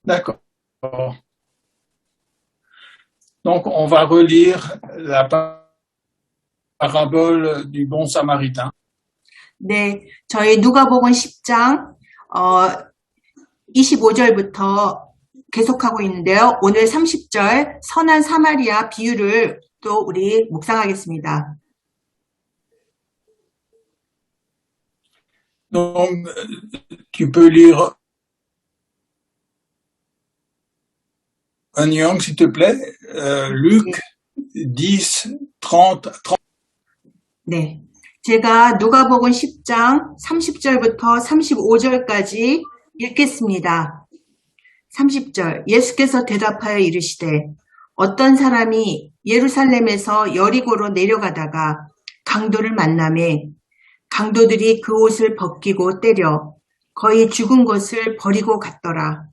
D'accord. Donc, on va relire la parabole du bon samaritain. 네, 저희 누가복음 10장 25절부터 계속하고 있는데요. 오늘 30절 선한 사마리아 비유를 또 우리 묵상하겠습니다. Donc, tu peux lire un Young, s'il te plaît. Luc 10, 30. 네, 제가 누가복음 10장 30절부터 35절까지 읽겠습니다. 30절 예수께서 대답하여 이르시되 어떤 사람이 예루살렘에서 여리고로 내려가다가 강도를 만나매 강도들이 그 옷을 벗기고 때려 거의 죽은 것을 버리고 갔더라.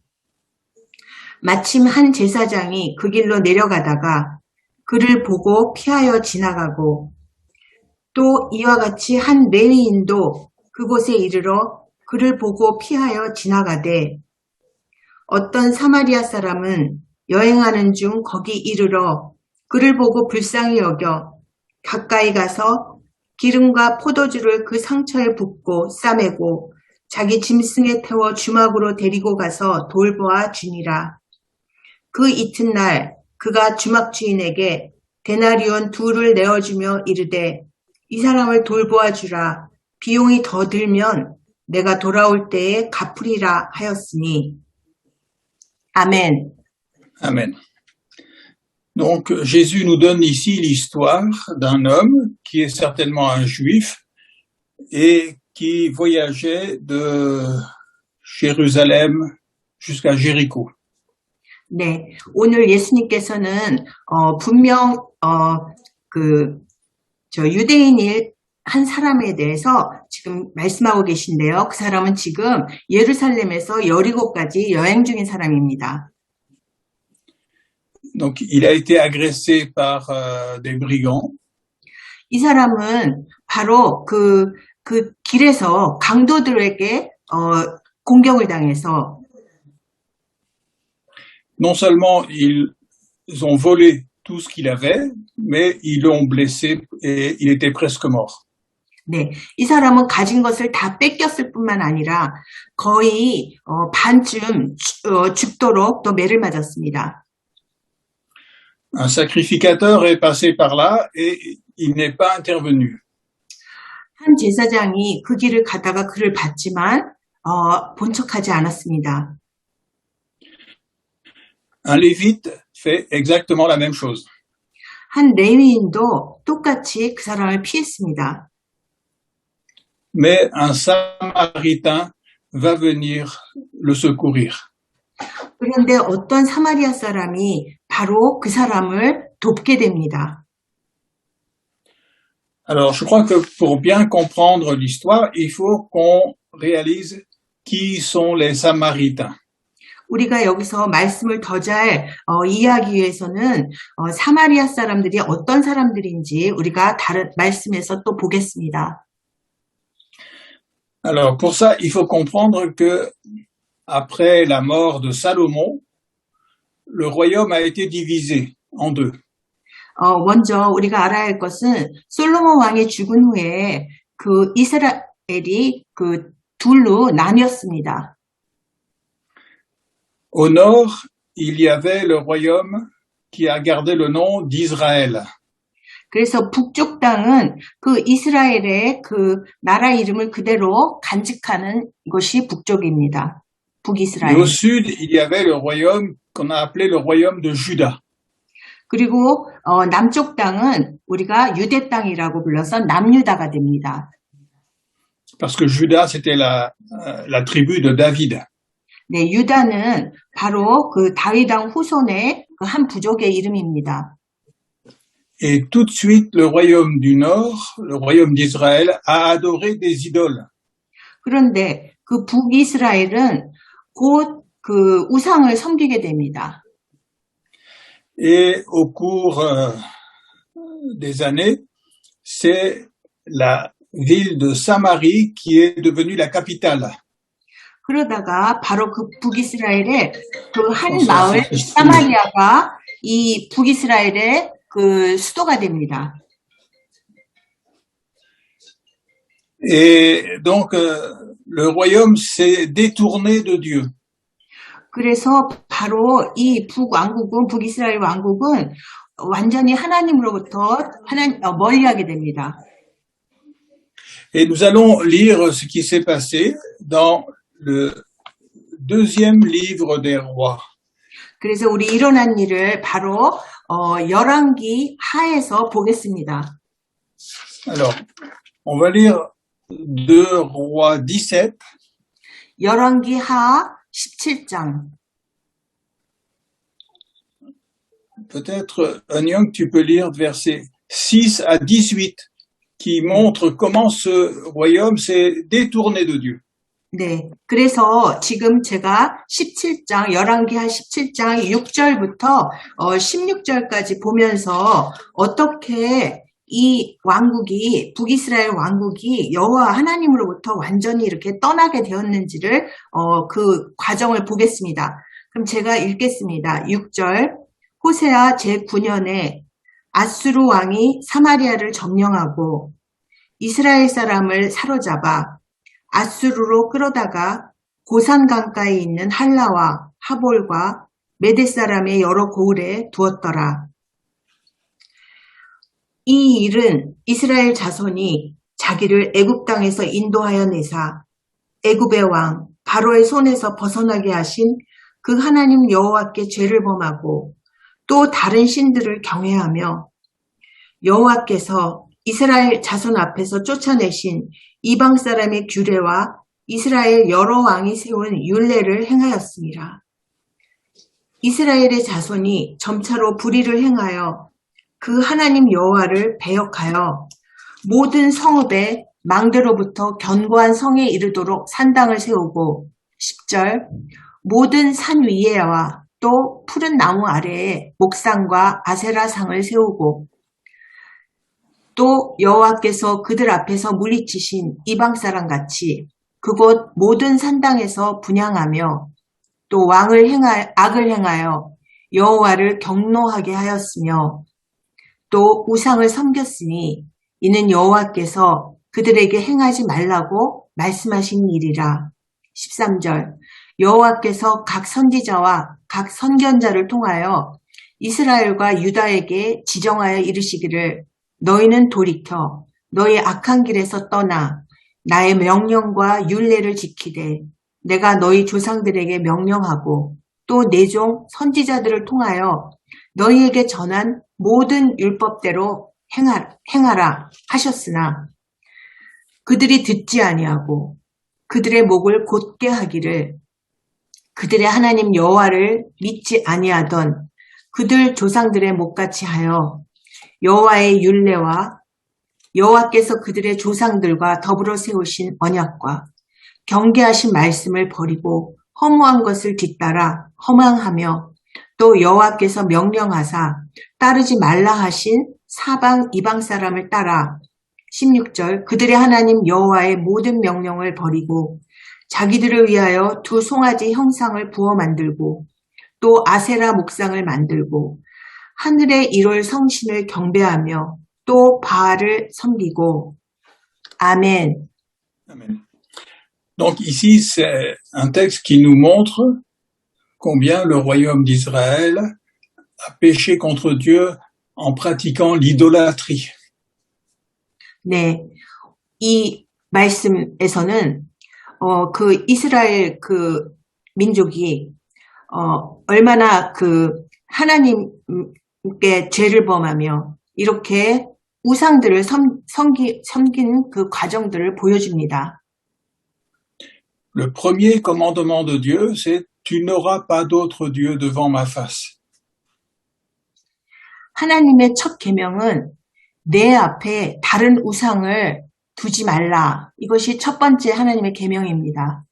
마침 한 제사장이 그 길로 내려가다가 그를 보고 피하여 지나가고 또 이와 같이 한 레위인도 그곳에 이르러 그를 보고 피하여 지나가되 어떤 사마리아 사람은 여행하는 중 거기 이르러 그를 보고 불쌍히 여겨 가까이 가서 기름과 포도주를 그 상처에 붓고 싸매고 자기 짐승에 태워 주막으로 데리고 가서 돌보아 주니라. 그 이튿날 그가 주막 주인에게 데나리온 2를 내어주며 이르되 이 사람을 돌보아 주라. 비용이 더 들면 내가 돌아올 때에 갚으리라 하였으니. 아멘. Amen. Donc, Jésus nous donne ici l'histoire d'un homme qui est certainement un juif et qui voyageait de Jérusalem jusqu'à Jéricho. 네, 오늘 예수님께서는 분명 유대인일 한 사람에 대해서 지금 말씀하고 계신데요. 그 사람은 지금 예루살렘에서 여리고까지 여행 중인 사람입니다. Donc, il a été agressé par des brigands. 이 사람은 바로 그 길에서 강도들에게 공격을 당해서 Non seulement ils ont volé tout ce qu'il avait, mais ils l'ont blessé et il était presque mort. 네, 이 사람은 가진 것을 다 뺏겼을 뿐만 아니라 거의 반쯤 죽도록 또 매를 맞았습니다. Un sacrificateur est passé par là et il n'est pas intervenu. 한 제사장이 그 길을 가다가 그를 봤지만 본척하지 않았습니다. Un lévite fait exactement la même chose. 한 레위인도 똑같이 그 사람을 피했습니다. Mais un samaritain va venir le secourir. 그런데 어떤 사마리아 사람이 바로 그 사람을 돕게 됩니다. Alors, je crois que pour bien comprendre l'histoire, il faut qu'on réalise qui sont les Samaritains. 우리가 여기서 말씀을 더 잘 이해하기 위해서는 사마리아 사람들이 어떤 사람들인지 우리가 다른 말씀에서 또 보겠습니다. Alors, pour ça, il faut comprendre que après la mort de Salomon, le royaume a été divisé en deux. 먼저 우리가 알아야 할 것은 솔로몬 왕이 죽은 후에 그 이스라엘이 그 둘로 나뉘었습니다. Au nord, il y avait le royaume qui a gardé le nom d'Israël. 그래서 북쪽 땅은 그 이스라엘의 그 나라 이름을 그대로 간직하는 것이 북쪽입니다. Et 북이스라엘. au sud, il y avait le royaume qu'on a appelé le royaume de Juda. 그리고 남쪽 땅은 우리가 유대 땅이라고 불러서 남유다가 됩니다. Parce que Juda, c'était la tribu de David. 네, 유다는 바로 그 다윗 왕 후손의 그 한 부족의 이름입니다. Et tout de suite, le royaume du nord, le royaume d'Israël, a adoré des idoles. 그런데 그 북이스라엘은 곧 그 우상을 섬기게 됩니다. Et au cours des années, c'est la ville de Samarie qui est devenue la capitale. 그러다가 바로 그 북이스라엘의 그 한 François 마을 s'excuse. 사마리아가 이 북이스라엘의 그 수도가 됩니다. Et donc, le royaume s'est détourné de Dieu. 그래서 바로 이 북왕국은 북이스라엘 왕국은 완전히 하나님으로부터 멀리하게 됩니다. Et nous allons lire ce qui s'est passé dans le deuxième livre des rois. 그래서 우리 일어난 일을 바로 열왕기 하에서 보겠습니다. Alors, on va lire 2 Rois 17. 열왕기 하 17장. Peut-être, Anyang, tu peux lire versets 6 à 18 qui montre comment ce royaume s'est détourné de Dieu. 네. 그래서 지금 제가 17장, 열왕기하 17장 6절부터 16절까지 보면서 어떻게 이 왕국이, 북이스라엘 왕국이 여호와 하나님으로부터 완전히 이렇게 떠나게 되었는지를, 그 과정을 보겠습니다. 그럼 제가 읽겠습니다. 6절. 호세아 제9년에 아수르 왕이 사마리아를 점령하고 이스라엘 사람을 사로잡아 아수르로 끌어다가 고산 강가에 있는 할라와 하볼과 메대 사람의 여러 고을에 두었더라. 이 일은 이스라엘 자손이 자기를 애굽 땅에서 인도하여 내사 애굽의 왕 바로의 손에서 벗어나게 하신 그 하나님 여호와께 죄를 범하고 또 다른 신들을 경외하며 여호와께서 이스라엘 자손 앞에서 쫓아내신 이방 사람의 규례와 이스라엘 여러 왕이 세운 율례를 행하였습니다. 이스라엘의 자손이 점차로 불의를 행하여 그 하나님 여호와를 배역하여 모든 성읍에 망대로부터 견고한 성에 이르도록 산당을 세우고 10절 모든 산 위에와 또 푸른 나무 아래에 목상과 아세라상을 세우고 또 여호와께서 그들 앞에서 물리치신 이방 사람 같이 그곳 모든 산당에서 분향하며 또 악을 행하여 여호와를 경노하게 하였으며 또 우상을 섬겼으니 이는 여호와께서 그들에게 행하지 말라고 말씀하신 일이라. 13절 여호와께서 각 선지자와 각 선견자를 통하여 이스라엘과 유다에게 지정하여 이르시기를 너희는 돌이켜 너희 악한 길에서 떠나 나의 명령과 율례를 지키되 내가 너희 조상들에게 명령하고 또 내 종 선지자들을 통하여 너희에게 전한 모든 율법대로 행하라 하셨으나 그들이 듣지 아니하고 그들의 목을 곧게 하기를 그들의 하나님 여호와를 믿지 아니하던 그들 조상들의 목같이 하여 여호와의 율례와 여호와께서 그들의 조상들과 더불어 세우신 언약과 경계하신 말씀을 버리고 허무한 것을 뒤따라 허망하며 또 여호와께서 명령하사 따르지 말라 하신 사방 이방 사람을 따라 16절 그들의 하나님 여호와의 모든 명령을 버리고 자기들을 위하여 두 송아지 형상을 부어 만들고 또 아세라 목상을 만들고 하늘의 일월 성신을 경배하며 또 바알을 섬기고 아멘. Amen. Donc ici, c'est un texte qui nous montre combien le royaume d'Israël a péché contre Dieu en pratiquant l'idolâtrie. 네, 이 말씀에서는 그 이스라엘 그 민족이 얼마나 그 하나님께 죄를 범하며 이렇게 우상들을 섬긴 그 과정들을 보여줍니다. Le premier commandement de Dieu, c'est tu n'auras pas d'autre Dieu devant ma face. 하나님의 첫 계명은 내 앞에 다른 우상을 두지 말라. 이것이 첫 번째 하나님의 계명입니다.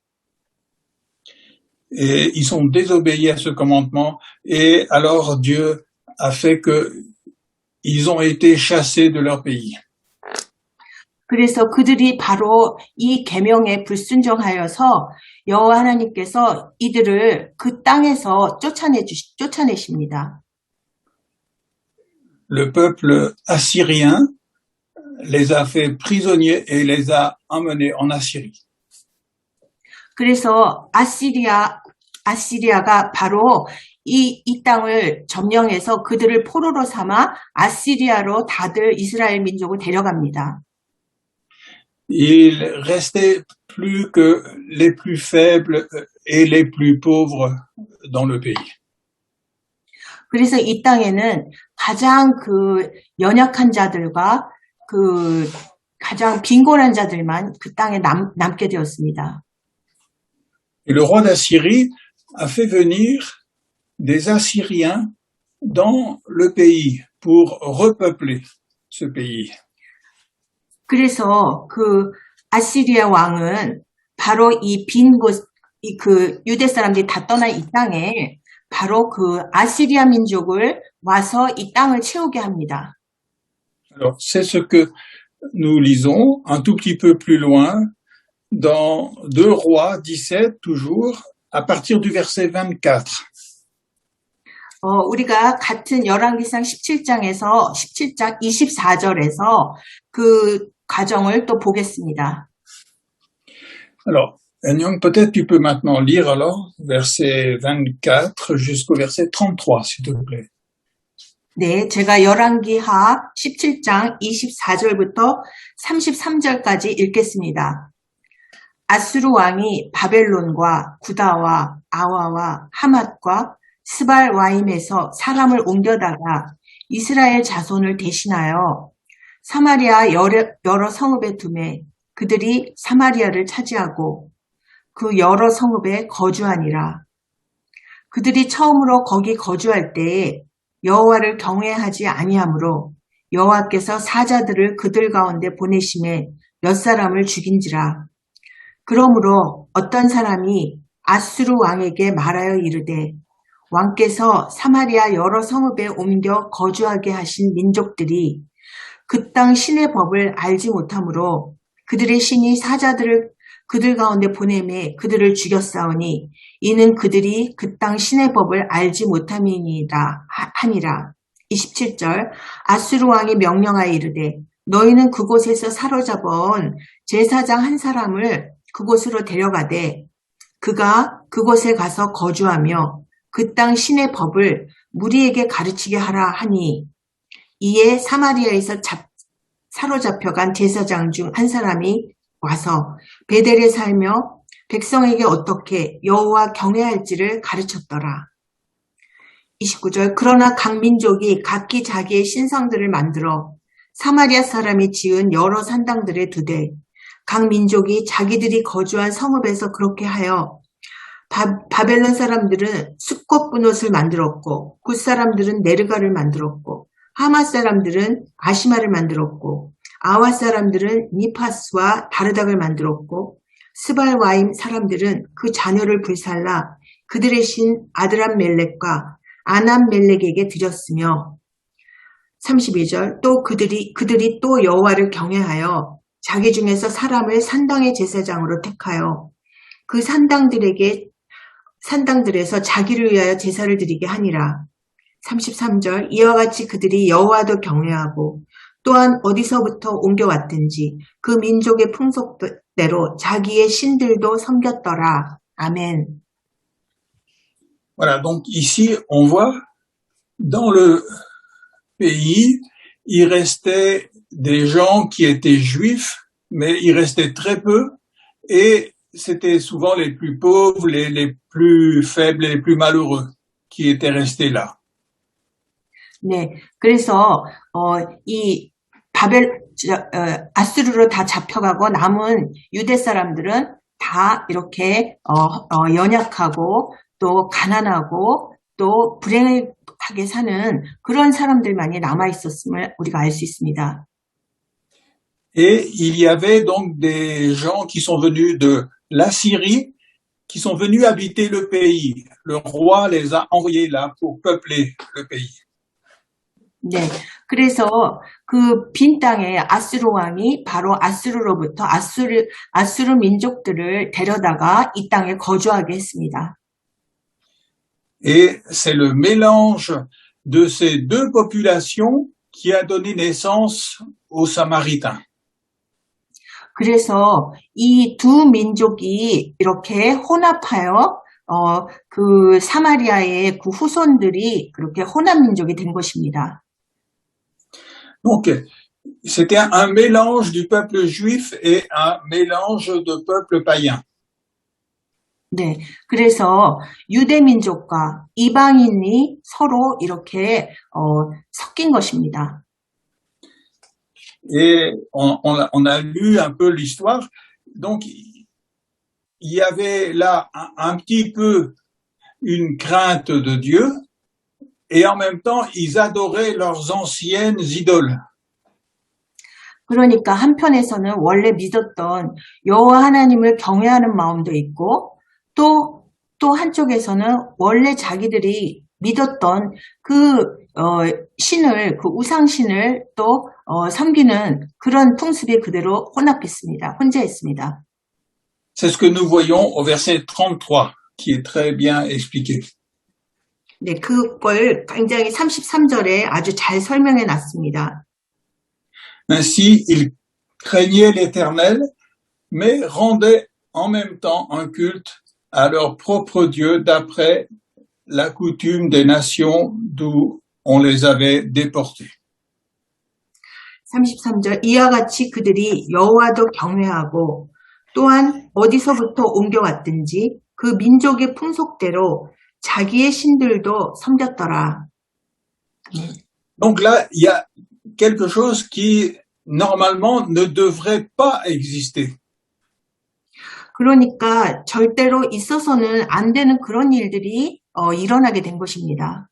Et ils ont désobéi à ce commandement et alors Dieu a fait que ils ont été chassés de leur pays. 그래서 그들이 바로 이 계명에 불순종하여서 여호와 하나님께서 이들을 그 땅에서 쫓아내십니다. Le peuple assyrien les a fait prisonniers et les a emmenés en Assyrie. 그래서 아시리아가 바로 이 땅을 점령해서 그들을 포로로 삼아 아시리아로 다들 이스라엘 민족을 데려갑니다. Il restait plus que les plus faibles et les plus pauvres dans le pays. 그래서 이 땅에는 가장 그 연약한 자들과 그 가장 빈곤한 자들만 그 땅에 남게 되었습니다. Et le roi d'Assyrie a fait venir des Assyriens dans le pays pour repeupler ce pays. 그래서 그 아시리아 왕은 바로 이 빈 곳, 그 유대 사람들이 다 떠난 이 땅에 바로 그 아시리아 민족을 와서 이 땅을 채우게 합니다. Alors, c'est ce que nous lisons un tout petit peu plus loin dans 2 Rois 17, toujours, à partir du verset 24. 우리가 같은 열왕기상 17장 24절에서 그 과정을 또 보겠습니다. Alors, Anyang, peut-être tu peux maintenant lire alors verset 24 jusqu'au verset 33, s'il te plaît. 네, 제가 열왕기하 17장 24절부터 33절까지 읽겠습니다. 아수르 왕이 바벨론과 구다와 아와와 하맛과 스발와임에서 사람을 옮겨다가 이스라엘 자손을 대신하여 사마리아 여러 성읍에 두매 그들이 사마리아를 차지하고 그 여러 성읍에 거주하니라. 그들이 처음으로 거기 거주할 때에 여호와를 경외하지 아니하므로 여호와께서 사자들을 그들 가운데 보내심에 몇 사람을 죽인지라. 그러므로 어떤 사람이 아수르 왕에게 말하여 이르되 왕께서 사마리아 여러 성읍에 옮겨 거주하게 하신 민족들이 그 땅 신의 법을 알지 못하므로 그들의 신이 사자들을 그들 가운데 보내매 그들을 죽였사오니 이는 그들이 그 땅 신의 법을 알지 못함이니라 하니라. 27절 아수르 왕이 명령하여 이르되 너희는 그곳에서 사로잡아온 제사장 한 사람을 그곳으로 데려가되 그가 그곳에 가서 거주하며 그 땅 신의 법을 무리에게 가르치게 하라 하니 이에 사마리아에서 사로잡혀간 제사장 중 한 사람이 와서 베델에 살며 백성에게 어떻게 여호와 경외할지를 가르쳤더라. 29절 그러나 각 민족이 각기 자기의 신상들을 만들어 사마리아 사람이 지은 여러 산당들에 두되 각 민족이 자기들이 거주한 성읍에서 그렇게 하여 바벨론 사람들은 숫꽃분옷을 만들었고 굿 사람들은 네르가를 만들었고 하맛 사람들은 아시마를 만들었고 아와 사람들은 니파스와 다르닥을 만들었고 스발와임 사람들은 그 자녀를 불살라 그들의 신 아드람멜렉과 아남멜렉에게 드렸으며 32절 또 그들이 또 여호와를 경외하여 자기 중에서 사람을 산당의 제사장으로 택하여 그 산당들에서 자기를 위하여 제사를 드리게 하니라. 33절 이와 같이 그들이 여호와도 경외하고 또한 어디서부터 옮겨왔든지 그 민족의 풍속대로 자기의 신들도 섬겼더라. 아멘. Voilà, donc ici, on voit, dans le pays, il restait des gens qui étaient juifs, mais il restait très peu, et c'était souvent les plus pauvres, les plus faibles, les plus malheureux qui étaient restés là. 네, 그래서 이 아수르로 다 잡혀가고 남은 유대 사람들은 다 이렇게 연약하고 또 가난하고 또 불행하게 사는 그런 사람들만이 남아 있었음을 우리가 알 수 있습니다. Et il y avait donc des gens qui sont venus de l'Assyrie, qui sont venus habiter le pays. Le roi les a envoyés là pour peupler le pays. 네. 그래서 그 빈 땅에 아수르 왕이 바로 아수르로부터 아수르 민족들을 데려다가 이 땅에 거주하게 했습니다. Et c'est le mélange de ces deux populations qui a donné naissance aux Samaritains. 그래서 이 두 민족이 이렇게 혼합하여 그 사마리아의 그 후손들이 그렇게 혼합 민족이 된 것입니다. Donc, c'était un mélange du peuple juif et un mélange de peuples païens. 네, 그래서 유대 민족과 이방인이 서로 이렇게 섞인 것입니다. Et on a lu un peu l'histoire. Donc, il y avait là un petit peu une crainte de Dieu et en même temps, ils adoraient leurs anciennes idoles. 그러니까 한편에서는 원래 믿었던 여호와 하나님을 경외하는 마음도 있고 또 한쪽에서는 원래 자기들이 믿었던 그 신을, 그 우상신을 또 섬기는 그런 풍습이 그대로 혼재했습니다. C'est ce que nous voyons au verset 33, qui est très bien expliqué. 네, 그걸 굉장히 33절에 아주 잘 설명해 놨습니다. Ainsi, ils craignaient l'Éternel, mais rendaient en même temps un culte à leur propre Dieu d'après la coutume des nations d'où on les avait déportés. 33절 이와 같이 그들이 여호와도 경외하고 또한 어디서부터 옮겨왔든지 그 민족의 풍속대로 자기의 신들도 섬겼더라. Donc là, il y a quelque chose qui normalement ne devrait pas exister. 그러니까 절대로 있어서는 안 되는 그런 일들이 일어나게 된 것입니다.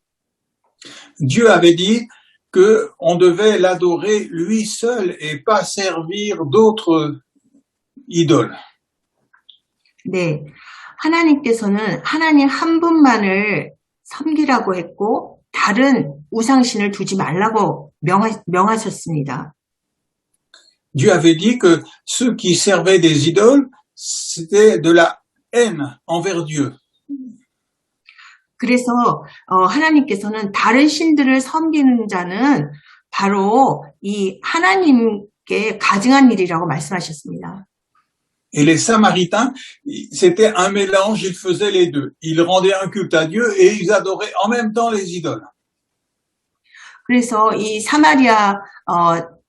Dieu avait dit que on devait l'adorer lui seul et pas servir d'autres idoles. 네, 하나님께서는 하나님 한 분만을 섬기라고 했고 다른 우상신을 두지 말라고 명하셨습니다. Dieu avait dit que ceux qui servaient des idoles, c'était de la haine envers Dieu. 그래서 하나님께서는 다른 신들을 섬기는 자는 바로 이 하나님께 가증한 일이라고 말씀하셨습니다. Et les Samaritains, c'était un mélange, ils faisaient les deux. Ils rendaient un culte à Dieu et ils adoraient en même temps les idoles. 그래서 이 사마리아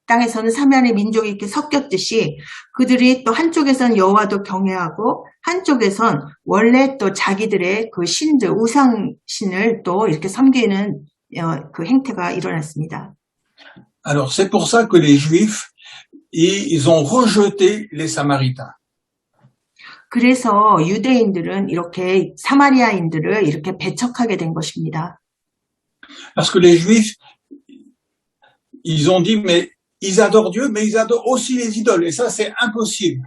땅에서는 사마리아 민족이 이렇게 섞였듯이 그들이 또 한쪽에선 여호와도 경외하고 한쪽에선 원래 또 자기들의 그 신들, 우상신을 또 이렇게 섬기는 그 행태가 일어났습니다. Alors c'est pour ça que les Juifs, ils ont rejeté les Samaritains. 그래서 유대인들은 이렇게 사마리아인들을 이렇게 배척하게 된 것입니다. Parce que les Juifs, ils ont dit, mais ils adorent Dieu, mais ils adorent aussi les idoles. Et ça, c'est impossible.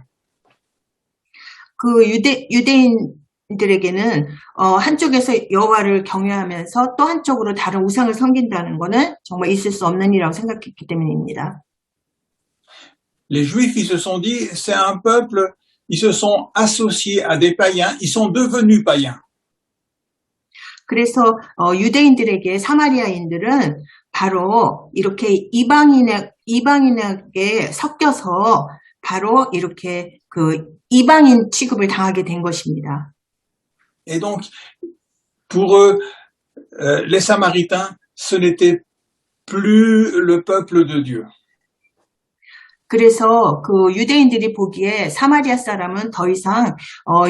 그 유대인들에게는 한쪽에서 여호와를 경외하면서 또 한쪽으로 다른 우상을 섬긴다는 것은 정말 있을 수 없는 일이라고 생각했기 때문입니다. Les Juifs, ils se sont dit, c'est un peuple, ils se sont associés à des païens, ils sont devenus païens. 그래서 유대인들에게 사마리아인들은 바로 이렇게 이방인에게 섞여서 바로 이렇게 그 이방인 취급을 당하게 된 것입니다. Et donc, pour eux, les Samaritains, ce n'était plus le peuple de Dieu. 그래서 그 유대인들이 보기에 사마리아 사람은 더 이상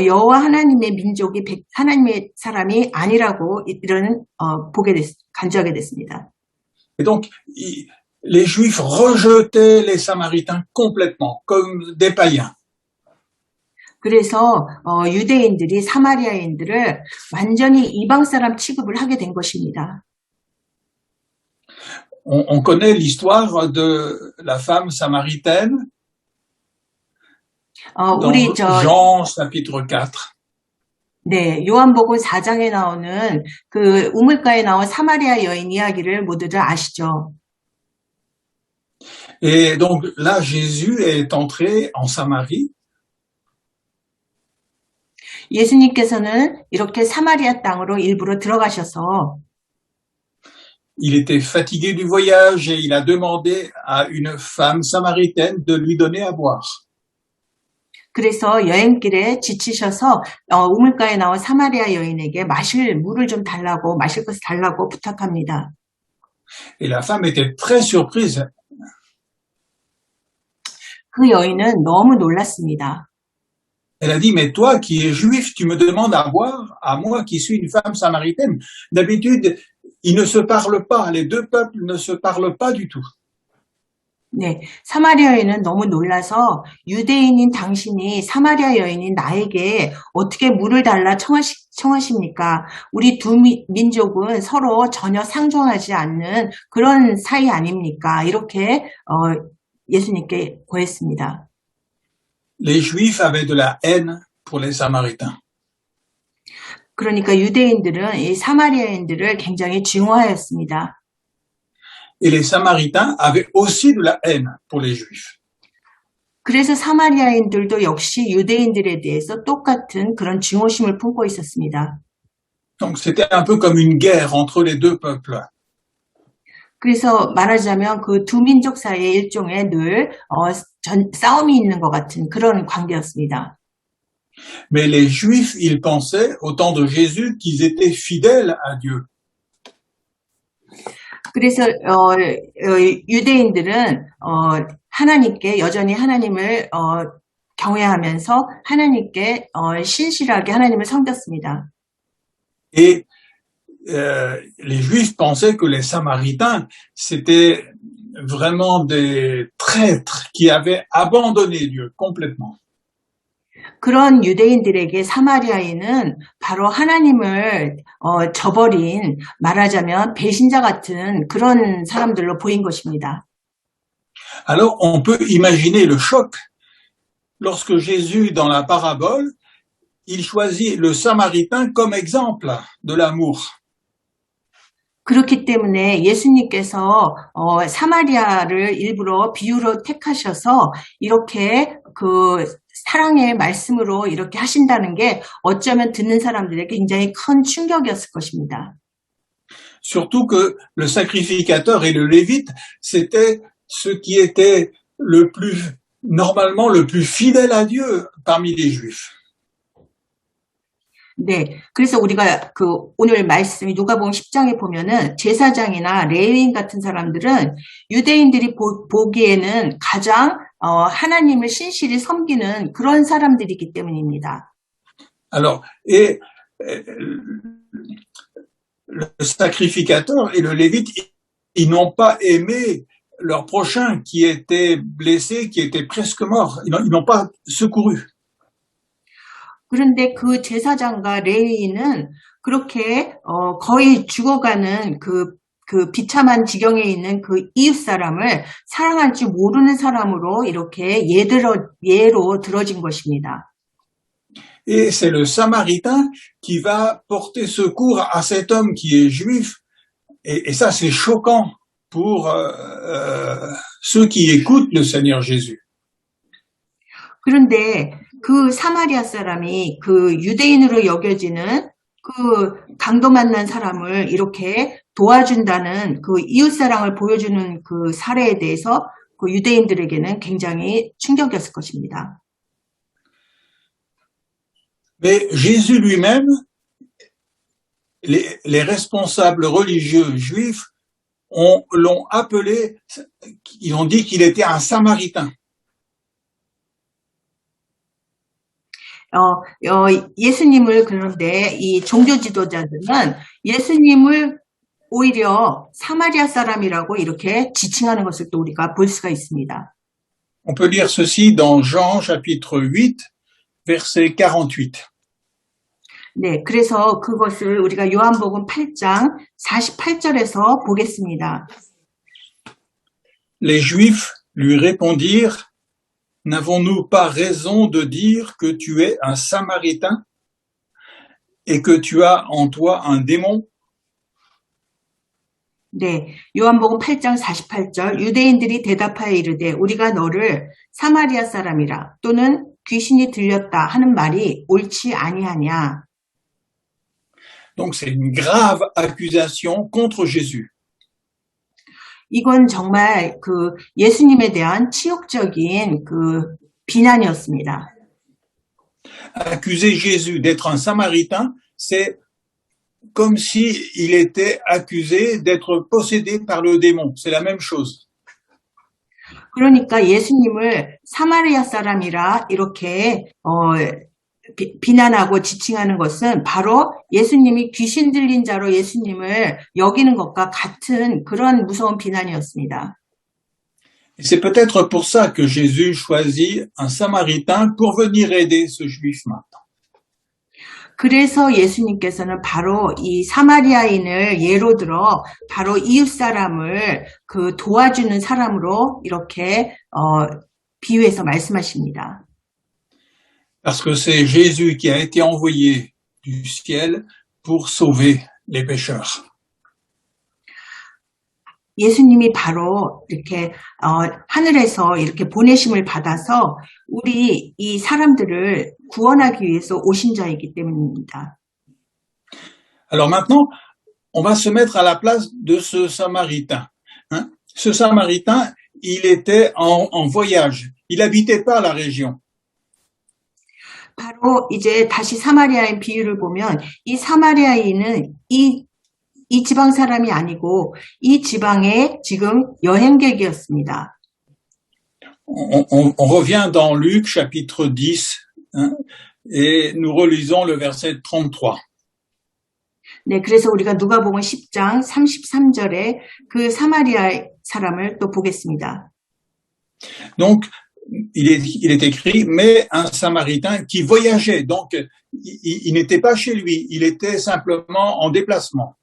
여호와 하나님의 민족이 하나님의 사람이 아니라고 이런 간주하게 됐습니다. Et donc, les Juifs rejetaient les Samaritains complètement, comme des païens. 그래서 유대인들이 사마리아인들을 완전히 이방 사람 취급을 하게 된 것입니다. On connaît l'histoire de la femme samaritaine dans Jean chapitre 4. 네, 요한복음 4장에 나오는 그 우물가에 나온 사마리아 여인 이야기를 모두들 아시죠? Et donc là, Jésus est entré en Samarie. 예수님께서는 이렇게 사마리아 땅으로 일부러 들어가셔서 Il était fatigué du voyage et il a demandé à une femme samaritaine de lui donner à boire. 그래서 여행길에 지치셔서 우물가에 나온 사마리아 여인에게 마실 물을 좀 달라고 마실 것을 달라고 부탁합니다. Et la femme était très surprise. 그 여인은 너무 놀랐습니다. Elle a dit, mais toi qui es juif, tu me demandes à boire, à moi qui suis une femme samaritaine. D'habitude, ils ne se parlent pas, les deux peuples ne se parlent pas du tout. 네, 사마리아 여인은 너무 놀라서 유대인인 당신이 사마리아 여인인 나에게 어떻게 물을 달라 청하십니까? 우리 두 민족은 서로 전혀 상종하지 않는 그런 사이 아닙니까? 이렇게 예수님께 고했습니다. Les Juifs avaient de la haine pour les Samaritains. 그러니까 유대인들은 이 사마리아인들을 굉장히 증오하였습니다. Et les Samaritains avaient aussi de la haine pour les Juifs. 그래서 사마리아인들도 역시 유대인들에 대해서 똑같은 그런 증오심을 품고 있었습니다. Donc c'était un peu comme une guerre entre les deux peuples. 그래서 말하자면 그 두 민족 사이에 일종의 늘 싸움이 있는 것 같은 그런 관계였습니다. Mais les Juifs, ils pensaient, au temps de Jésus, qu'ils étaient fidèles à Dieu. 그래서 유대인들은 하나님께 여전히 하나님을 경외하면서 하나님께 신실하게 하나님을 섬겼습니다. Et les Juifs pensaient que les Samaritains, c'était vraiment des traîtres qui avaient abandonné Dieu complètement. 그런 유대인들에게 사마리아인은 바로 하나님을 저버린 말하자면 배신자 같은 그런 사람들로 보인 것입니다. Alors on peut imaginer le choc lorsque Jésus, dans la parabole, il choisit le Samaritain comme exemple de l'amour. 그렇기 때문에 예수님께서 사마리아를 일부러 비유로 택하셔서 이렇게 그 사랑의 말씀으로 이렇게 하신다는 게 어쩌면 듣는 사람들에게 굉장히 큰 충격이었을 것입니다. Surtout que le sacrificateur et le lévite, c'était ceux qui étaient normalement le plus fidèles à Dieu parmi les Juifs. 네, 그래서 우리가 그 오늘 말씀이 누가복음 10장에 보면은 제사장이나 레위인 같은 사람들은 유대인들이 보기에는 가장 하나님을 신실히 섬기는 그런 사람들이기 때문입니다. Alors, et le sacrificateur et le lévite, ils n'ont pas aimé leur prochain qui était blessé, qui était presque mort. Ils n'ont pas secouru. 그런데 그 제사장과 레위인은 그렇게 거의 죽어가는 그 비참한 지경에 있는 그 이웃 사람을 사랑할 줄 모르는 사람으로 이렇게 예로 들어진 것입니다. Et c'est le Samaritain qui va porter secours à cet homme qui est juif. Et ça, c'est choquant pour ceux qui écoutent le Seigneur Jésus. 그런데 그 사마리아 사람이 그 유대인으로 여겨지는 그 강도 만난 사람을 이렇게 도와준다는 그 이웃사랑을 보여주는 그 사례에 대해서 그 유대인들에게는 굉장히 충격이었을 것입니다. Mais Jésus lui-même, les responsables religieux juifs l'ont appelé, ils ont dit qu'il était un Samaritain. 예수님을 그런데 이 종교 지도자들은 예수님을 오히려 사마리아 사람이라고 이렇게 지칭하는 것을 또 우리가 볼 수가 있습니다. On peut lire ceci dans Jean chapitre 8, verset 48. 네, 그래서 그것을 우리가 요한복음 8장 48절에서 보겠습니다. Les Juifs lui répondirent: N'avons-nous pas raison de dire que tu es un Samaritain? et que tu as en toi un démon? 네, 요한복음 8장 48절 유대인들이 대답하여 이르되 우리가 너를 사마리아 사람이라 또는 귀신이 들렸다 하는 말이 옳지 아니하냐. Donc c'est une grave accusation contre Jésus. 이건 정말 그 예수님에 대한 치욕적인 그 비난이었습니다. Accuser Jésus d'être un samaritain, c'est comme si il était accusé d'être possédé par le démon. C'est la même chose. 그러니까 예수님을 사마리아 사람이라 이렇게 비난하고 지칭하는 것은 바로 예수님이 귀신 들린 자로 예수님을 여기는 것과 같은 그런 무서운 비난이었습니다. C'est peut-être pour ça que Jésus choisit un samaritain pour venir aider ce juif maintenant. 그래서 예수님께서는 바로 이 사마리아인을 예로 들어 바로 이웃 사람을 그 도와주는 사람으로 이렇게 비유해서 말씀하십니다. Parce que c'est Jésus qui a été envoyé du ciel pour sauver les pécheurs. 예수님이 바로 이렇게 하늘에서 이렇게 보내심을 받아서 우리 이 사람들을 구원하기 위해서 오신 자이기 때문입니다. Alors maintenant, on va se mettre à la place de ce samaritain. Hein? Ce samaritain, il était en voyage. Il n'habitait pas la région. 바로 이제 다시 사마리아인 비유를 보면 이 사마리아인은 이 지방 사람이 아니고 이 지방의 지금 여행객이었습니다. On revient dans Luc chapitre 10 hein, et nous relisons le verset 33. 네, 그래서 우리가 누가복음 10장 33절에 그 사마리아 사람을 또 보겠습니다. Donc, il est écrit, mais un samaritain qui voyageait, donc il n'était pas chez lui, il était simplement en déplacement.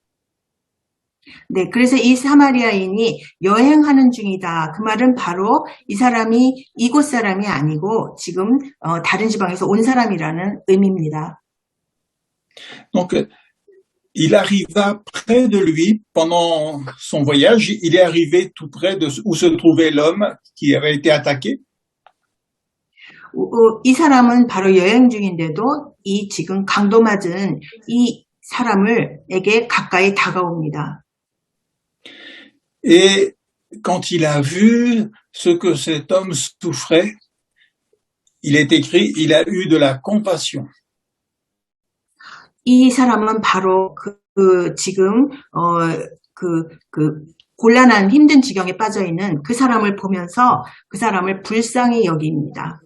네, 그래서 이 사마리아인이 여행하는 중이다. 그 말은 바로 이 사람이 이곳 사람이 아니고 지금 다른 지방에서 온 사람이라는 의미입니다. Donc, il arriva près de lui pendant son voyage. Il est arrivé tout près de où se trouvait l'homme qui avait été attaqué. 이 사람은 바로 여행 중인데도 이 지금 강도 맞은 이 사람에게 가까이 다가옵니다. Et quand il a vu ce que cet homme souffrait, il est écrit, il a eu de la compassion. 이 사람은 바로 지금 곤란한 힘든 지경에 빠져 있는 그 사람을 보면서 그 사람을 불쌍히 여깁니다.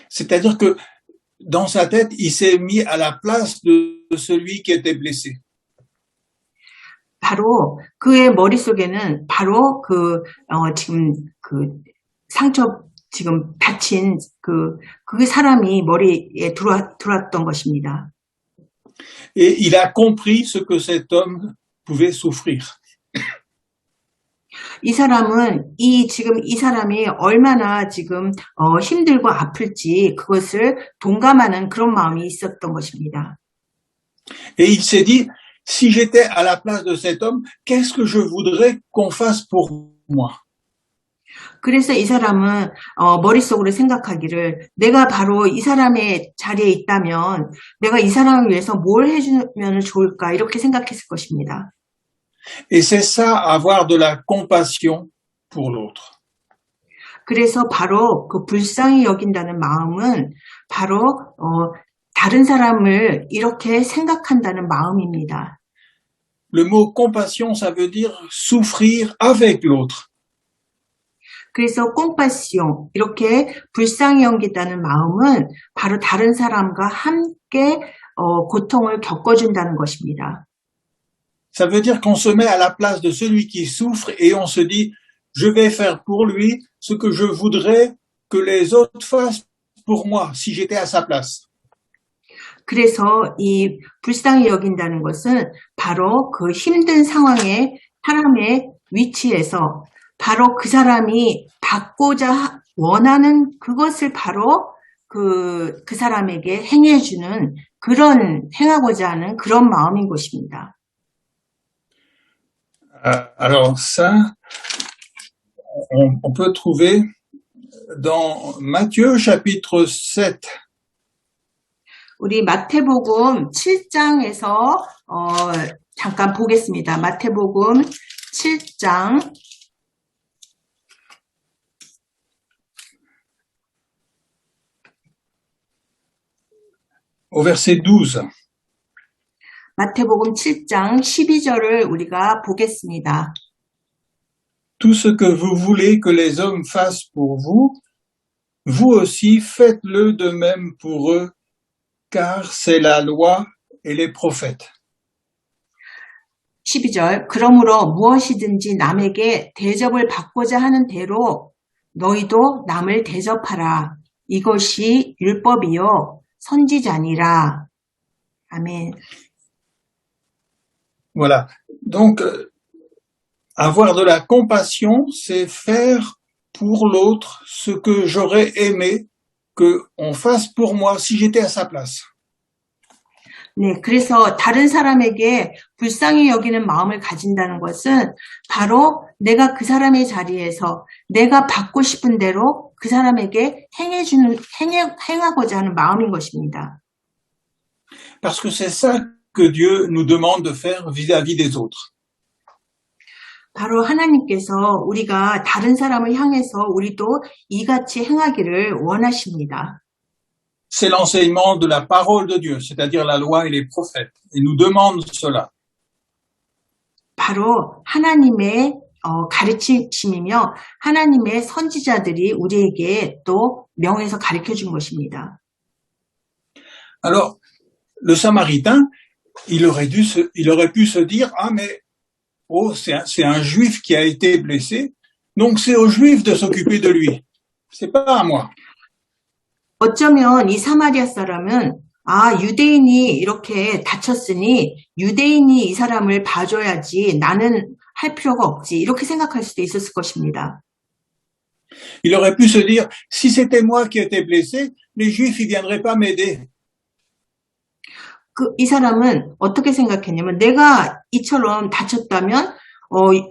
C'est-à-dire que dans sa tête, il s'est mis à la place de celui qui était blessé. 바로 그의 머릿속에는 바로 지금 상처 지금 다친 그 사람이 머리에 들어왔던 것입니다. Et il a compris ce que cet homme pouvait souffrir. 이 사람은 지금 이 사람이 얼마나 지금 힘들고 아플지 그것을 동감하는 그런 마음이 있었던 것입니다. Et il s'est dit, si j'étais à la place de cet homme, qu'est-ce que je voudrais qu'on fasse pour moi? 그래서 이 사람은 머릿속으로 생각하기를 내가 바로 이 사람의 자리에 있다면 내가 이 사람을 위해서 뭘 해주면 좋을까 이렇게 생각했을 것입니다. Et c'est ça, avoir de la compassion pour l'autre. 그래서 바로 그 불쌍히 여긴다는 마음은 바로 다른 사람을 이렇게 생각한다는 마음입니다. Le mot compassion, ça veut dire souffrir avec l'autre. 그래서 compasion, 이렇게 불쌍히 여긴다는 마음은 바로 다른 사람과 함께 고통을 겪어준다는 것입니다. Ça veut dire qu'on se met à la place de celui qui souffre et on se dit, je vais faire pour lui ce que je voudrais que les autres fassent pour moi si j'étais à sa place. 그래서 이 불쌍히 여긴다는 것은 바로 그 힘든 상황에 사람의 위치에서 바로 그 사람이 받고자 원하는 그것을 바로 그 사람에게 행해주는 행하고자 하는 그런 마음인 것입니다. Alors ça, on peut trouver dans Matthieu chapitre 7. 우리 마태복음 7장에서 잠깐 보겠습니다. 마태복음 7장 Au verset 12. 마태복음 7장 12절을 우리가 보겠습니다. Tout ce que vous voulez que les hommes fassent pour vous, vous aussi faites-le de même pour eux, car c'est la loi et les prophètes. 12절 그러므로 무엇이든지 남에게 대접을 받고자 하는 대로 너희도 남을 대접하라. 이것이 율법이요 선지자니라. 아멘. Voilà. Donc, avoir de la compassion, c'est faire pour l'autre ce que j'aurais aimé qu'on fasse pour moi si j'étais à sa place. 네, 그래서 다른 사람에게 불쌍히 여기는 마음을 가진다는 것은 바로 내가 그 사람의 자리에서 내가 받고 싶은 대로 그 사람에게 행하고자 하는 마음인 것입니다. Parce que c'est ça que Dieu nous demande de faire vis-à-vis des autres. 바로 하나님께서 우리가 다른 사람을 향해서 우리도 이같이 행하기를 원하십니다. C'est l'enseignement de la parole de Dieu, c'est-à-dire la loi et les prophètes. Il nous demande cela. 바로 하나님의 가르치심이며 하나님의 선지자들이 우리에게 또 명해서 가르쳐 준 것입니다. Alors, le Samaritain, il aurait pu se dire, ah mais, oh, c'est un juif qui a été blessé, donc c'est aux juifs de s'occuper de lui. C'est pas à moi. 어쩌면 이 사마리아 사람은 유대인이 이렇게 다쳤으니 유대인이 이 사람을 봐줘야지 나는 할 필요가 없지 이렇게 생각할 수도 있었을 것입니다. Il aurait pu se dire, si c'était moi qui étais blessé, les juifs ils viendraient pas m'aider. 이 사람은 어떻게 생각했냐면 내가 이처럼 다쳤다면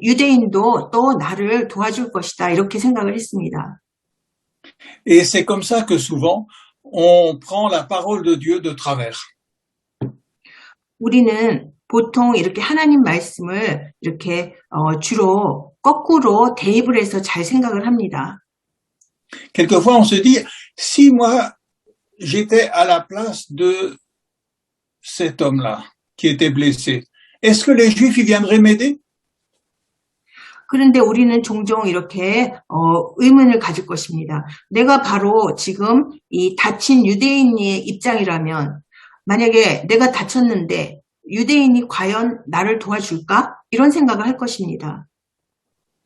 유대인도 또 나를 도와줄 것이다 이렇게 생각을 했습니다. Et c'est comme ça que souvent, on prend la parole de Dieu de travers. 우리는 보통 이렇게 하나님 말씀을 이렇게 주로 거꾸로 대입을 해서 잘 생각을 합니다. Quelquefois, on se dit, si moi, j'étais à la place de cet homme-là, qui était blessé, est-ce que les Juifs, ils viendraient m'aider? 그런데 우리는 종종 이렇게 의문을 가질 것입니다. 내가 바로 지금 이 다친 유대인의 입장이라면 만약에 내가 다쳤는데 유대인이 과연 나를 도와줄까? 이런 생각을 할 것입니다.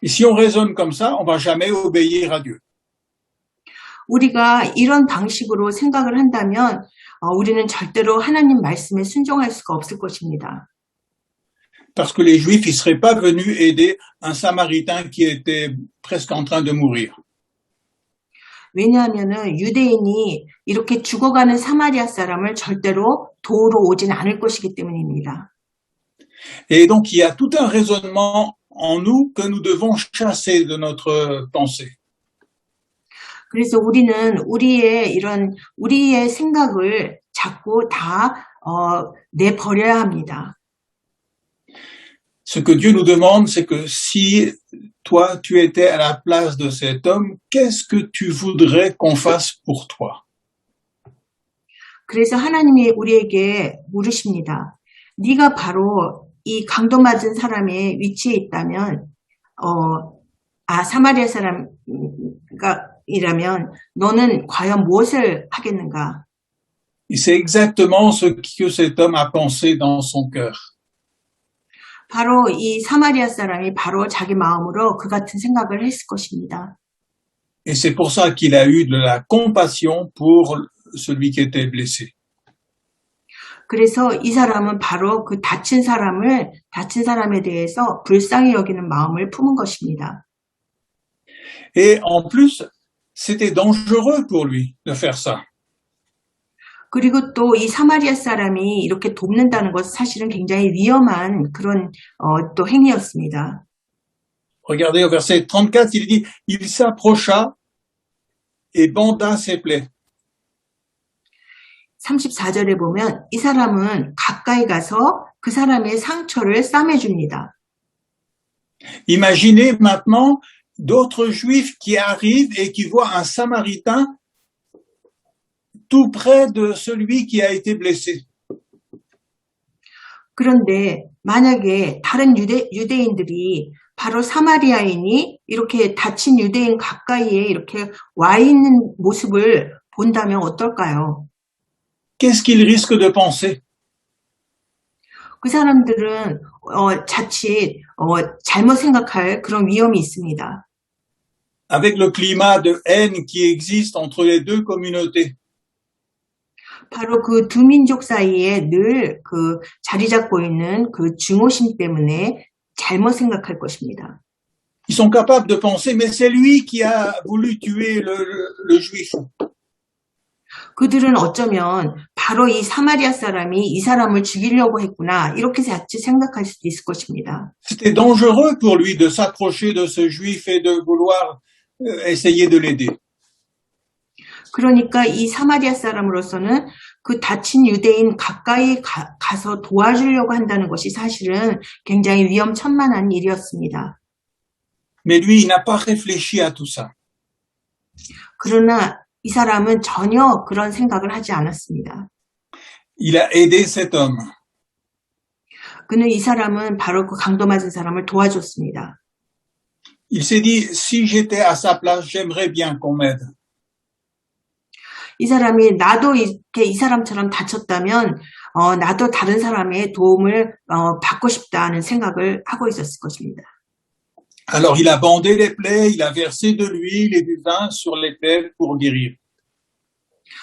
Et si on raisonne comme ça, on va jamais obéir à Dieu. 우리가 이런 방식으로 생각을 한다면 우리는 절대로 하나님 말씀에 순종할 수가 없을 것입니다. Parce que les Juifs, ils seraient pas venus aider un Samaritain qui était presque en train de mourir. 왜냐하면은 유대인이 이렇게 죽어가는 사마리아 사람을 절대로 도우러 오진 않을 것이기 때문입니다. Et donc, il y a tout un raisonnement en nous que nous devons chasser de notre pensée. 그래서 우리는 우리의 생각을 자꾸 다 내버려야 합니다. Ce que Dieu nous demande, c'est que si toi, tu étais à la place de cet homme, qu'est-ce que tu voudrais qu'on fasse pour toi? 그래서 하나님이 우리에게 물으십니다. 네가 바로 이 강도 맞은 사람의 위치에 있다면, 사마리아 사람이라면 너는 과연 무엇을 하겠는가? Et c'est exactement ce que cet homme a pensé dans son cœur. 바로 이 사마리아 사람이 바로 자기 마음으로 그 같은 생각을 했을 것입니다. Et c'est pour ça qu'il a eu de la compassion pour celui qui était blessé. 그래서 이 사람은 바로 그 다친 사람에 대해서 불쌍히 여기는 마음을 품은 것입니다. Et en plus, c'était dangereux pour lui de faire ça. 그리고 또 이 사마리아 사람이 이렇게 돕는다는 것은 사실은 굉장히 위험한 그런 또 행위였습니다. Regardez au verset 34, il dit, il s'approcha et banda ses plaies. 34절에 보면 이 사람은 가까이 가서 그 사람의 상처를 싸매줍니다. Imaginez maintenant d'autres juifs qui arrivent et qui voient un samaritain tout près de celui qui a été blessé. 그런데 만약에 다른 유대인들이 바로 사마리아인이 이렇게 다친 유대인 가까이에 이렇게 와 있는 모습을 본다면 어떨까요? Qu'est-ce qu'ils risquent de penser? 그 사람들은 자칫 잘못 생각할 그런 위험이 있습니다. Avec le climat de haine qui existe entre les deux communautés. 바로 그 두 민족 사이에 늘 그 자리 잡고 있는 그 증오심 때문에 잘못 생각할 것입니다. Ils sont capables de penser, mais c'est lui qui a voulu tuer le juif. 그들은 어쩌면 바로 이 사마리아 사람이 이 사람을 죽이려고 했구나 이렇게 자칫 생각할 수도 있을 것입니다. C'était dangereux pour lui de s'approcher de ce juif et de vouloir essayer de l'aider. 그러니까 이 사마리아 사람으로서는 그 다친 유대인 가까이 가서 도와주려고 한다는 것이 사실은 굉장히 위험천만한 일이었습니다. Mais lui, il n'a pas réfléchi à tout ça. 그러나 이 사람은 전혀 그런 생각을 하지 않았습니다. Il a aidé cet homme. 그는 이 사람은 바로 그 강도 맞은 사람을 도와줬습니다. Il s'est dit, si j'étais à sa place, j'aimerais bien qu'on m'aide. 이 사람이 나도 이렇게 이 사람처럼 다쳤다면 나도 다른 사람의 도움을 받고 싶다는 생각을 하고 있었을 것입니다. Alors il a bandé les plaies, il a versé de l'huile et du vin sur les plaies pour guérir.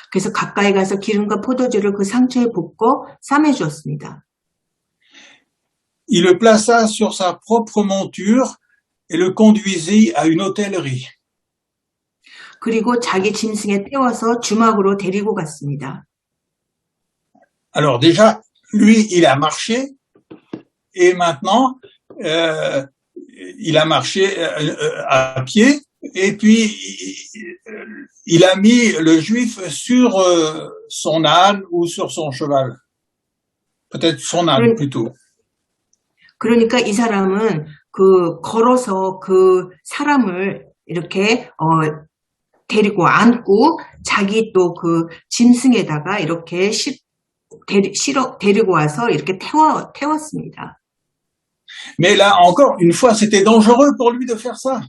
그래서 가까이 가서 기름과 포도주를 그 상처에 붓고 싸매 주었습니다. Il le plaça sur sa propre monture et le conduisit à une hôtellerie. 그리고 자기 짐승에 태워서 주막으로 데리고 갔습니다. Alors déjà, lui, il a marché et maintenant, il a marché à pied et puis il a mis le juif sur son âne ou sur son cheval. Peut-être son âne plutôt. 그러니까 이 사람은 그 걸어서 그 사람을 이렇게 데리고 안고 자기 또 그 짐승에다가 이렇게 데리고 와서 이렇게 태웠습니다. Mais là encore une fois, c'était dangereux pour lui de faire ça.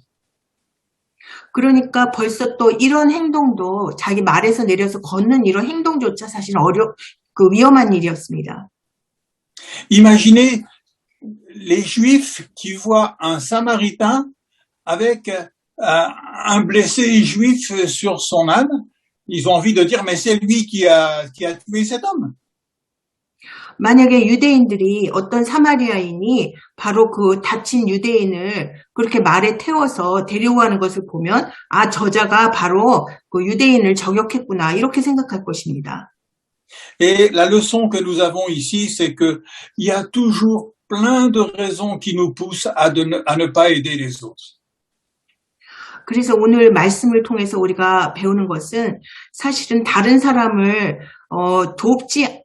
그러니까 벌써 또 이런 행동도 자기 말에서 내려서 걷는 이런 행동조차 사실 그 위험한 일이었습니다. Imaginez les Juifs qui voient un Samaritain avec un blessé juif sur son âne, ils ont envie de dire mais c'est lui qui a tué cet homme. 만약에 유대인들이 어떤 사마리아인이 바로 그 다친 유대인을 그렇게 말에 태워서 데려가는 것을 보면 아 저자가 바로 그 유대인을 저격했구나 이렇게 생각할 것입니다. Et la leçon que nous avons ici, c'est que il y a toujours plein de raisons qui nous poussent à ne pas aider les autres. 그래서 오늘 말씀을 통해서 우리가 배우는 것은 사실은 다른 사람을 돕지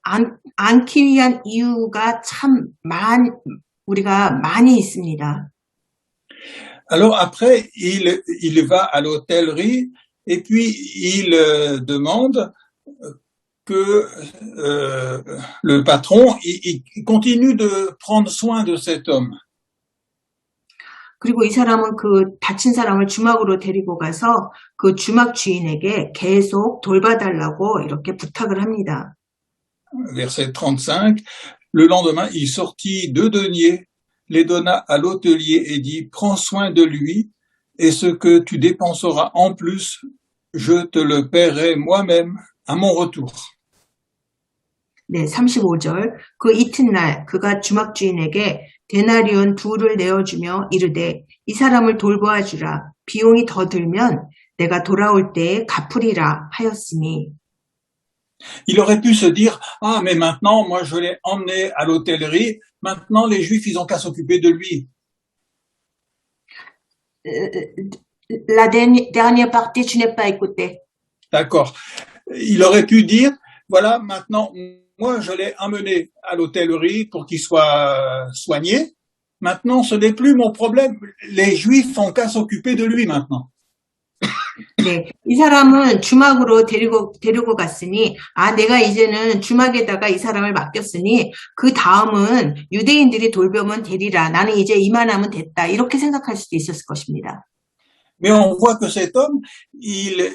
않기 위한 이유가 참 우리가 많이 있습니다. Alors après, il va à l'hôtellerie et puis il demande que le patron il continue de prendre soin de cet homme. 그리고 이 사람은 그 다친 사람을 주막으로 데리고 가서 그 주막 주인에게 계속 돌봐달라고 이렇게 부탁을 합니다. Verset 35, le lendemain, il sortit 2 deniers, les donna à l'hôtelier et dit, prends soin de lui, et ce que tu dépenseras en plus, je te le paierai moi-même à mon retour. 네, 35절. 그 이튿날 그가 주막 주인에게 데나리온 2를 내어주며 이르되 이 사람을 돌보아 주라. 비용이 더 들면 내가 돌아올 때에 갚으리라 하였으니. Il aurait pu se dire, ah, mais maintenant, moi, je l'ai emmené à l'hôtellerie, maintenant, les Juifs, ils ont qu'à s'occuper de lui. La dernière partie, je n'ai pas écouté. D'accord. Il aurait pu dire, voilà, maintenant, moi, je l'ai emmené à l'hôtellerie pour qu'il soit soigné. Maintenant, ce n'est plus mon problème. Les Juifs ont qu'à s'occuper de lui maintenant. 네, 이 사람은 주막으로 데리고 갔으니, 아, 내가 이제는 주막에다가 이 사람을 맡겼으니, 그 다음은 유대인들이 돌보면 되리라. 나는 이제 이만하면 됐다. 이렇게 생각할 수도 있었을 것입니다. Mais on voit que cet homme, il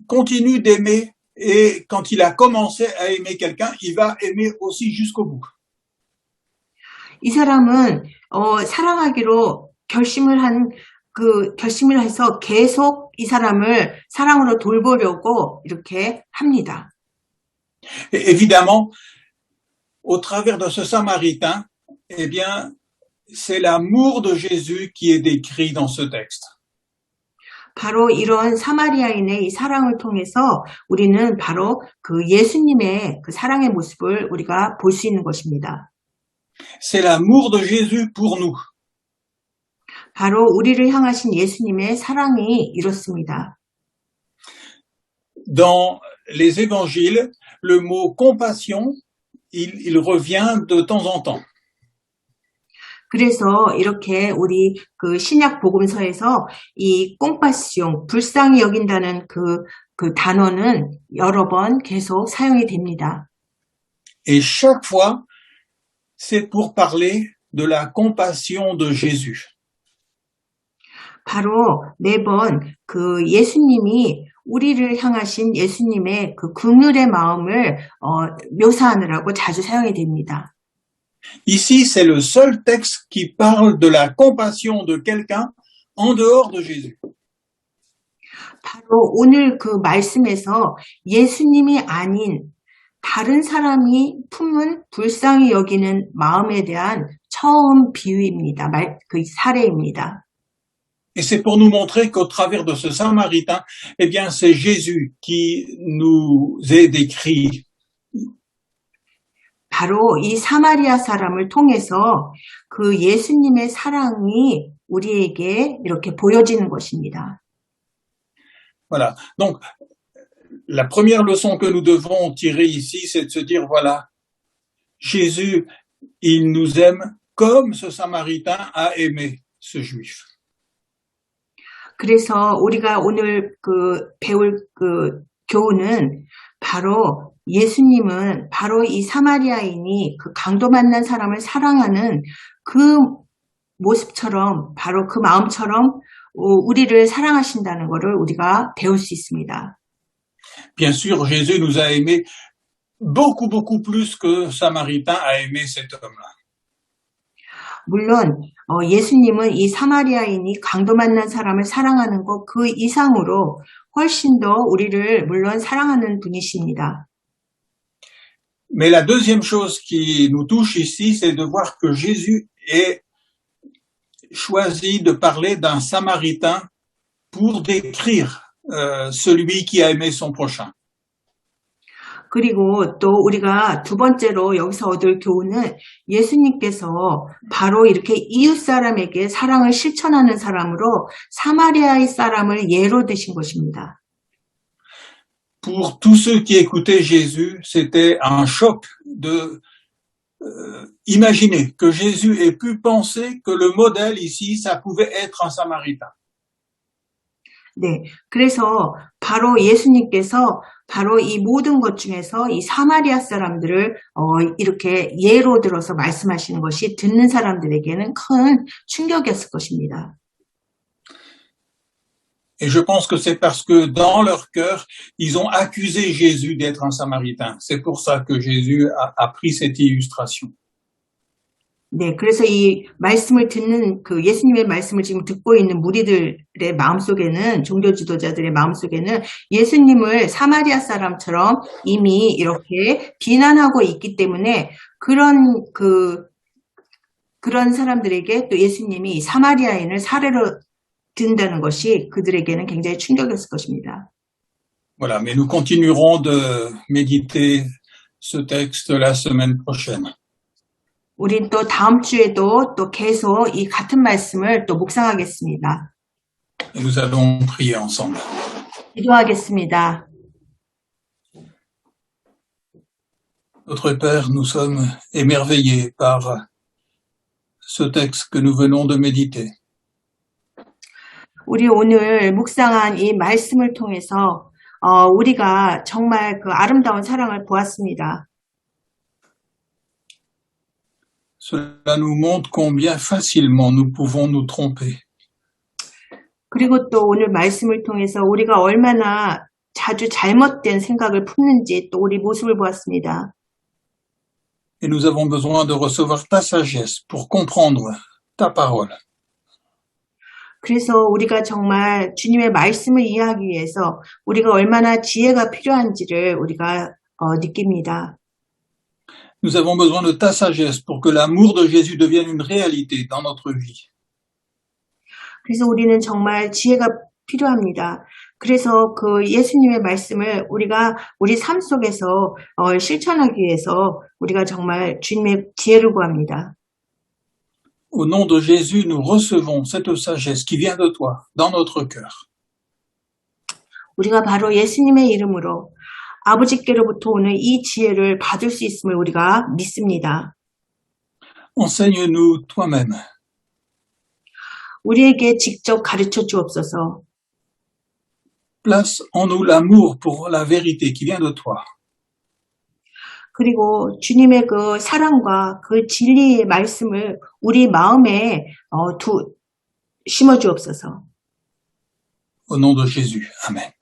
continue d'aimer et quand il a commencé à aimer quelqu'un, il va aimer aussi jusqu'au bout. 이 사람은, 사랑하기로 결심을 해서 계속 이 사람을 사랑으로 돌보려고 이렇게 합니다. Et évidemment, au travers de ce Samaritain, eh bien, c'est l'amour de Jésus qui est décrit dans ce texte. 바로 이런 사마리아인의 이 사랑을 통해서 우리는 바로 그 예수님의 그 사랑의 모습을 우리가 볼 수 있는 것입니다. C'est l'amour de Jésus pour nous. 바로 우리를 향하신 예수님의 사랑이 이렇습니다. Dans les évangiles, le mot compassion, il revient de temps en temps. 그래서 이렇게 우리 그 신약 복음서에서 이 compassione, 불쌍히 여긴다는 그 단어는 여러 번 계속 사용이 됩니다. Et chaque fois, c'est pour parler de la compassion de Jésus. 바로 매번 그 예수님이 우리를 향하신 예수님의 그 긍휼의 마음을 묘사하느라고 자주 사용이 됩니다. Ici, c'est le seul texte qui parle de la compassion de quelqu'un en dehors de Jésus. 바로 오늘 그 말씀에서 예수님이 아닌 다른 사람이 품은 불쌍히 여기는 마음에 대한 처음 비유입니다. 그 사례입니다. Et c'est pour nous montrer qu'au travers de ce Samaritain, eh bien, c'est Jésus qui nous est décrit. 바로 이 사마리아 사람을 통해서 그 예수님의 사랑이 우리에게 이렇게 보여지는 것입니다. Voilà. Donc, la première leçon que nous devons tirer ici, c'est de se dire, voilà, Jésus, il nous aime comme ce Samaritain a aimé ce Juif. 그래서 우리가 오늘 배울 교훈은 바로 예수님은 바로 이 사마리아인이 그 강도 만난 사람을 사랑하는 그 모습처럼 바로 그 마음처럼 우리를 사랑하신다는 것을 우리가 배울 수 있습니다. Bien sûr, Jésus nous a aimés beaucoup plus que Samaritain a aimé cet homme-là. 물론 예수님은 이 사마리아인이 강도 만난 사람을 사랑하는 것 그 이상으로 훨씬 더 우리를 물론 사랑하는 분이십니다. Mais la deuxième chose qui nous touche ici, c'est de voir que Jésus ait choisi de parler d'un Samaritain pour décrire celui qui a aimé son prochain. 그리고 또 우리가 두 번째로 여기서 얻을 교훈은 예수님께서 바로 이렇게 이웃 사람에게 사랑을 실천하는 사람으로 사마리아의 사람을 예로 드신 것입니다. Pour tous ceux qui écoutaient Jésus, c'était un choc de imaginer que Jésus ait pu penser que le modèle ici, ça pouvait être un Samaritain. 네, 그래서 바로 예수님께서 바로 이 모든 것 중에서 이 사마리아 사람들을 이렇게 예로 들어서 말씀하시는 것이 듣는 사람들에게는 큰 충격이었을 것입니다. Et je pense que c'est parce que dans leur cœur, ils ont accusé Jésus d'être un Samaritain. C'est pour ça que Jésus a pris cette illustration. 네, 그래서 이 말씀을 듣는 그 예수님의 말씀을 지금 듣고 있는 무리들의 마음속에는 종교 지도자들의 마음속에는 예수님을 사마리아 사람처럼 이미 이렇게 비난하고 있기 때문에 그런 사람들에게 또 예수님이 사마리아인을 사례로 든다는 것이 그들에게는 굉장히 충격이었을 것입니다. Voilà, mais nous continuerons de méditer ce texte la semaine prochaine. 우린 또 다음 주에도 또 계속 이 같은 말씀을 또 묵상하겠습니다. Et nous allons prier ensemble. 기도하겠습니다. Notre Père, nous sommes émerveillés par ce texte que nous venons de méditer. 우리 오늘 묵상한 이 말씀을 통해서 우리가 정말 그 아름다운 사랑을 보았습니다. Cela nous montre combien facilement nous pouvons nous tromper. 그리고 또 오늘 말씀을 통해서 우리가 얼마나 자주 잘못된 생각을 품는지 또 우리 모습을 보았습니다. Et nous avons besoin de recevoir ta sagesse pour comprendre ta parole. 그래서 우리가 정말 주님의 말씀을 이해하기 위해서 우리가 얼마나 지혜가 필요한지를 우리가 느낍니다. Nous avons besoin de ta sagesse pour que l'amour de Jésus devienne une réalité dans notre vie. 그래서 우리는 정말 지혜가 필요합니다. 그래서 그 예수님의 말씀을 우리가 우리 삶 속에서 실천하기 위해서 우리가 정말 주님의 지혜를 구합니다. Au nom de Jésus, nous recevons cette sagesse qui vient de toi, dans notre cœur. 우리가 바로 예수님의 이름으로 아버지께로부터 오는 이 지혜를 받을 수 있음을 우리가 믿습니다. Enseigne-nous toi-même. 우리에게 직접 가르쳐 주옵소서. Place en nous l'amour pour la vérité qui vient de toi. 그리고 주님의 그 사랑과 그 진리의 말씀을 우리 마음에 심어 주옵소서. Au nom de Jésus. Amen.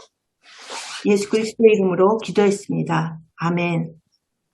예수 그리스도의 이름으로 기도했습니다. 아멘.